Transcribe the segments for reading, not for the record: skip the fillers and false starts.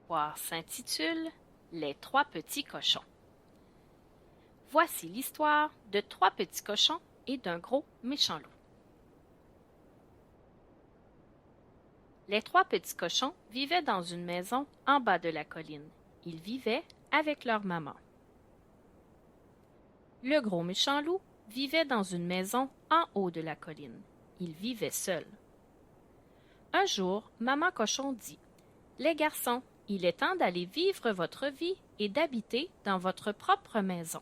L'histoire s'intitule Les trois petits cochons. Voici l'histoire de trois petits cochons et d'un gros méchant loup. Les trois petits cochons vivaient dans une maison en bas de la colline. Ils vivaient avec leur maman. Le gros méchant loup vivait dans une maison en haut de la colline. Il vivait seul. Un jour, maman cochon dit: « Les garçons, il est temps d'aller vivre votre vie et d'habiter dans votre propre maison. »«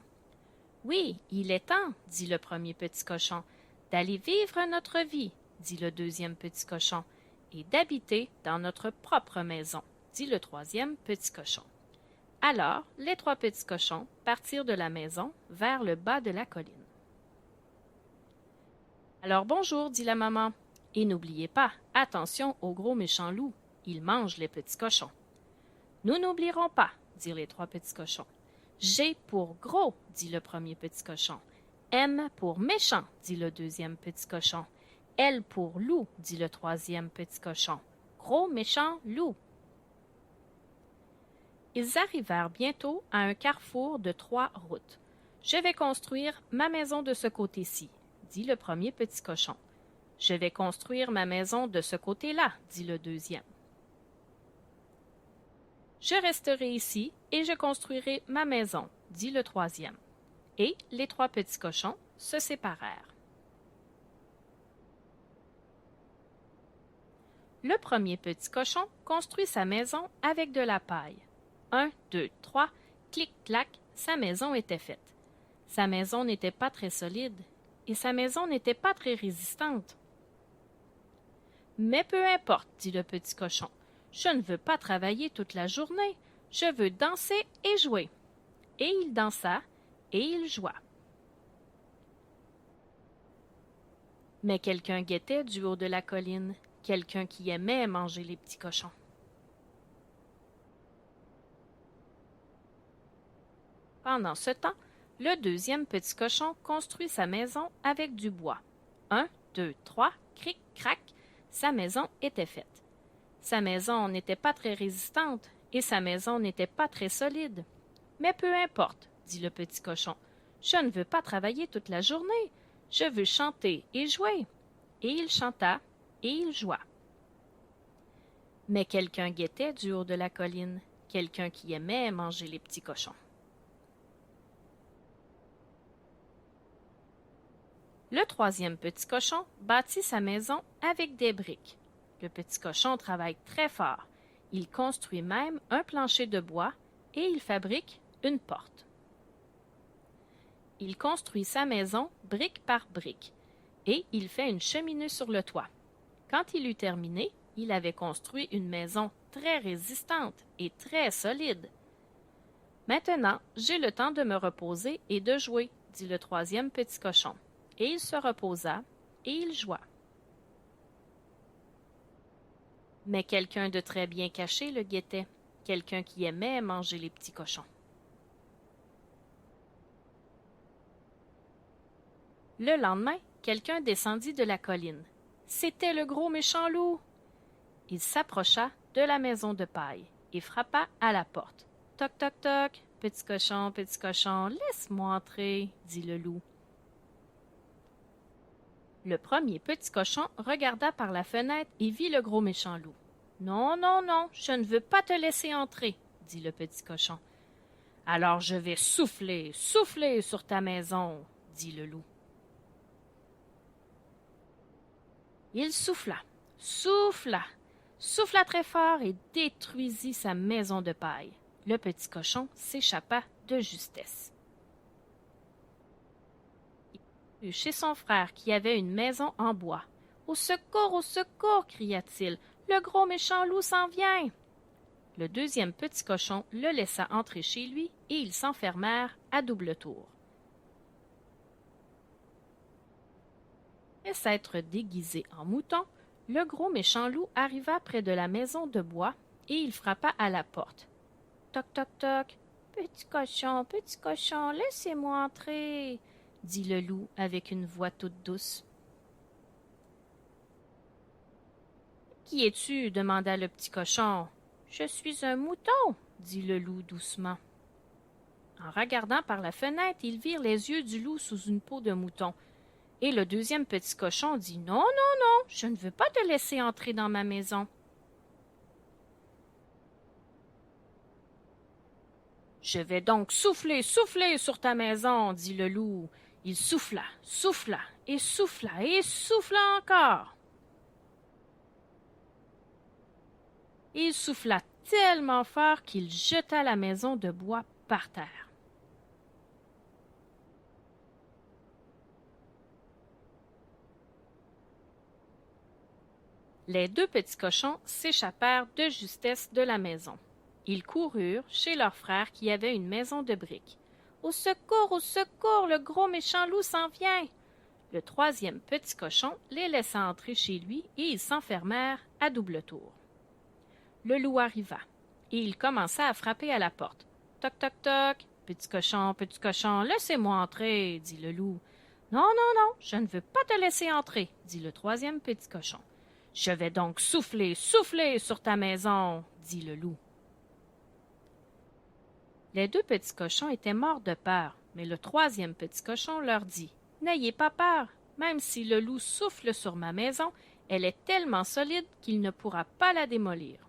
Oui, il est temps, dit le premier petit cochon. « D'aller vivre notre vie, dit le deuxième petit cochon. « Et d'habiter dans notre propre maison, dit le troisième petit cochon. » Alors, les trois petits cochons partirent de la maison vers le bas de la colline. « Alors bonjour, dit la maman. « Et n'oubliez pas, attention au gros méchant loup, il mange les petits cochons. »« Nous n'oublierons pas, dirent les trois petits cochons. « G pour gros, dit le premier petit cochon. « M pour méchant, dit le deuxième petit cochon. « L pour loup, dit le troisième petit cochon. « Gros méchant loup. » Ils arrivèrent bientôt à un carrefour de 3 routes. « Je vais construire ma maison de ce côté-ci, dit le premier petit cochon. « Je vais construire ma maison de ce côté-là, dit le deuxième. « Je resterai ici et je construirai ma maison, dit le troisième. Et les 3 petits cochons se séparèrent. Le premier petit cochon construit sa maison avec de la paille. 1, 2, 3, clic-clac, sa maison était faite. Sa maison n'était pas très solide et sa maison n'était pas très résistante. Mais peu importe, dit le petit cochon. Je ne veux pas travailler toute la journée. Je veux danser et jouer. Et il dansa et il joua. Mais quelqu'un guettait du haut de la colline, quelqu'un qui aimait manger les petits cochons. Pendant ce temps, le deuxième petit cochon construit sa maison avec du bois. 1, 2, 3, cric-crac, sa maison était faite. Sa maison n'était pas très résistante et sa maison n'était pas très solide. Mais peu importe, dit le petit cochon. Je ne veux pas travailler toute la journée. Je veux chanter et jouer. Et il chanta et il joua. Mais quelqu'un guettait du haut de la colline, quelqu'un qui aimait manger les petits cochons. Le troisième petit cochon bâtit sa maison avec des briques. Le petit cochon travaille très fort. Il construit même un plancher de bois et il fabrique une porte. Il construit sa maison brique par brique et il fait une cheminée sur le toit. Quand il eut terminé, il avait construit une maison très résistante et très solide. « Maintenant, j'ai le temps de me reposer et de jouer, dit le troisième petit cochon. Et il se reposa et il joua. Mais quelqu'un de très bien caché le guettait, quelqu'un qui aimait manger les petits cochons. Le lendemain, quelqu'un descendit de la colline. C'était le gros méchant loup. Il s'approcha de la maison de paille et frappa à la porte. « Toc, toc, toc, petit cochon, laisse-moi entrer, » dit le loup. Le premier petit cochon regarda par la fenêtre et vit le gros méchant loup. « Non, non, non, je ne veux pas te laisser entrer, » dit le petit cochon. « Alors je vais souffler, souffler sur ta maison, » dit le loup. Il souffla, souffla, souffla très fort et détruisit sa maison de paille. Le petit cochon s'échappa de justesse. Chez son frère qui avait une maison en bois. « Au secours !» cria-t-il. « Le gros méchant loup s'en vient !» Le deuxième petit cochon le laissa entrer chez lui et ils s'enfermèrent à double tour. Après s'être déguisé en mouton, le gros méchant loup arriva près de la maison de bois et il frappa à la porte. « Toc, toc, toc, petit cochon, laissez-moi entrer !» dit le loup avec une voix toute douce. « Qui es-tu » demanda le petit cochon. Je suis un mouton, dit le loup doucement. En regardant par la fenêtre, ils virent les yeux du loup sous une peau de mouton. Et le deuxième petit cochon dit « Non, non, non, je ne veux pas te laisser entrer dans ma maison. » « Je vais donc souffler, souffler sur ta maison, dit le loup. Il souffla, souffla, et souffla, et souffla encore. Et il souffla tellement fort qu'il jeta la maison de bois par terre. Les deux petits cochons s'échappèrent de justesse de la maison. Ils coururent chez leur frère qui avait une maison de briques. « Au secours, le gros méchant loup s'en vient! » Le troisième petit cochon les laissa entrer chez lui et ils s'enfermèrent à double tour. Le loup arriva et il commença à frapper à la porte. « Toc, toc, toc! Petit cochon, laissez-moi entrer! » dit le loup. « Non, non, non, je ne veux pas te laisser entrer! » dit le troisième petit cochon. « Je vais donc souffler, souffler sur ta maison! » dit le loup. Les deux petits cochons étaient morts de peur, mais le troisième petit cochon leur dit « N'ayez pas peur, même si le loup souffle sur ma maison, elle est tellement solide qu'il ne pourra pas la démolir. »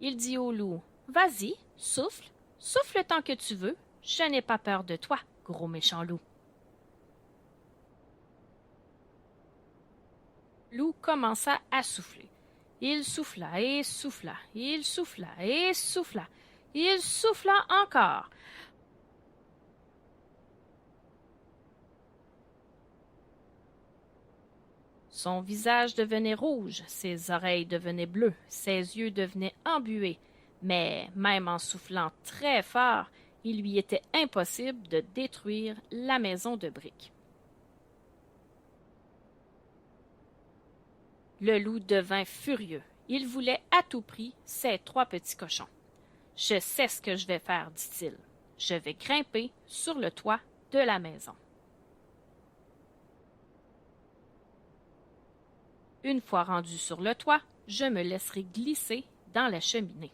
Il dit au loup « Vas-y, souffle, souffle tant que tu veux, je n'ai pas peur de toi, gros méchant loup. » Loup commença à souffler. Il souffla et souffla, il souffla et souffla, il souffla encore. Son visage devenait rouge, ses oreilles devenaient bleues, ses yeux devenaient embués, mais même en soufflant très fort, il lui était impossible de détruire la maison de briques. Le loup devint furieux. Il voulait à tout prix ces trois petits cochons. « Je sais ce que je vais faire, dit-il. Je vais grimper sur le toit de la maison. » Une fois rendu sur le toit, je me laisserai glisser dans la cheminée.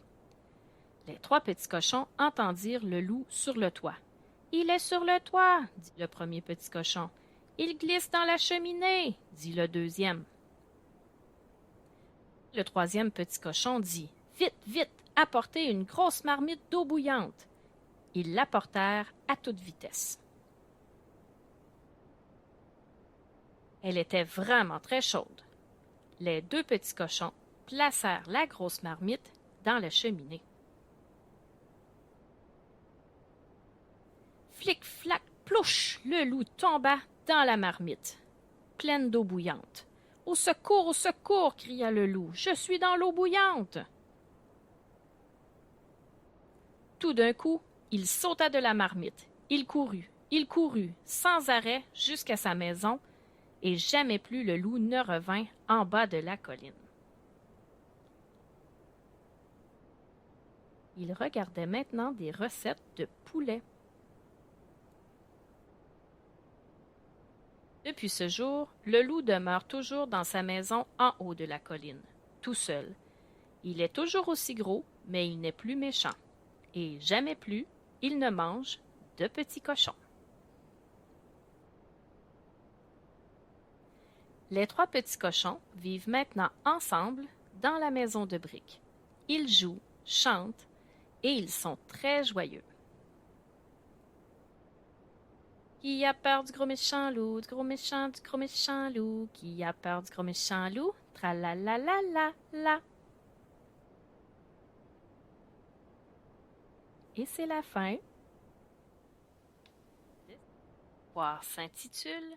Les trois petits cochons entendirent le loup sur le toit. « Il est sur le toit, dit le premier petit cochon. « Il glisse dans la cheminée, dit le deuxième. Le troisième petit cochon dit « Vite, vite, apportez une grosse marmite d'eau bouillante. » Ils l'apportèrent à toute vitesse. Elle était vraiment très chaude. Les deux petits cochons placèrent la grosse marmite dans la cheminée. Flic, flac, plouche, le loup tomba dans la marmite, pleine d'eau bouillante. « Au secours !» cria le loup. « Je suis dans l'eau bouillante !» Tout d'un coup, il sauta de la marmite. Il courut, sans arrêt jusqu'à sa maison, et jamais plus le loup ne revint en bas de la colline. Il regardait maintenant des recettes de poulet. Depuis ce jour, le loup demeure toujours dans sa maison en haut de la colline, tout seul. Il est toujours aussi gros, mais il n'est plus méchant. Et jamais plus, il ne mange de petits cochons. Les trois petits cochons vivent maintenant ensemble dans la maison de briques. Ils jouent, chantent et ils sont très joyeux. Qui a peur du gros méchant loup, du gros méchant loup? Qui a peur du gros méchant loup? Tra-la-la-la-la-la. Et c'est la fin. L'histoire s'intitule